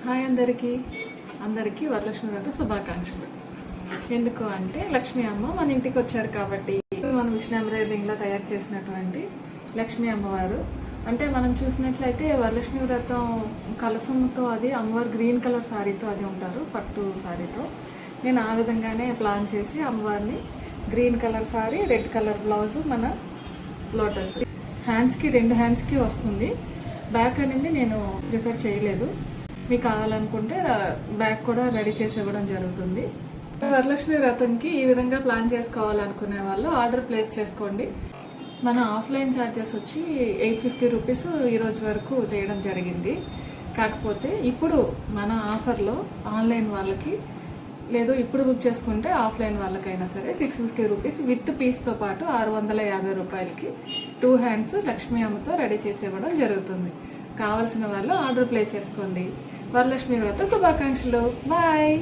Hi అందరికీ అందరికీ వరలక్ష్మి వ్రత శుభాకాంక్షలు. ఎందుకు అంటే లక్ష్మీ అమ్మ మన ఇంటికి వచ్చారు కాబట్టి మనం విష్ణులో తయారు చేసినటువంటి లక్ష్మీ అమ్మవారు. అంటే మనం చూసినట్లయితే వరలక్ష్మి వ్రతం కలసంతో అది అమ్మవారు గ్రీన్ కలర్ శారీతో అది ఉంటారు, పట్టు శారీతో. నేను ఆ విధంగానే ప్లాన్ చేసి అమ్మవారిని green colour sari, red colour blouse, మన లోటస్ హ్యాండ్స్కి 2 హ్యాండ్స్కి వస్తుంది. బ్యాక్ అనేది నేను ప్రిఫర్ చేయలేదు. మీకు కావాలనుకుంటే బ్యాగ్ కూడా రెడీ చేసి ఇవ్వడం జరుగుతుంది. వరలక్ష్మి వ్రతంకి ఈ విధంగా ప్లాన్ చేసుకోవాలనుకునే వాళ్ళు ఆర్డర్ ప్లేస్ చేసుకోండి. మన ఆఫ్లైన్ ఛార్జెస్ వచ్చి 850 రూపీస్ ఈరోజు వరకు చేయడం జరిగింది. కాకపోతే ఇప్పుడు మన ఆఫర్లో ఆన్లైన్ వాళ్ళకి లేదు, ఇప్పుడు బుక్ చేసుకుంటే ఆఫ్లైన్ వాళ్ళకైనా సరే 650 రూపీస్ విత్ పీస్తో పాటు 650 రూపాయలకి 2 హ్యాండ్స్ లక్ష్మీ అమ్మతో రెడీ చేసి ఇవ్వడం జరుగుతుంది. కావాల్సిన వాళ్ళు ఆర్డర్ ప్లేస్ చేసుకోండి. వరలక్ష్మి వ్రత శుభాకాంక్షలు. బాయ్.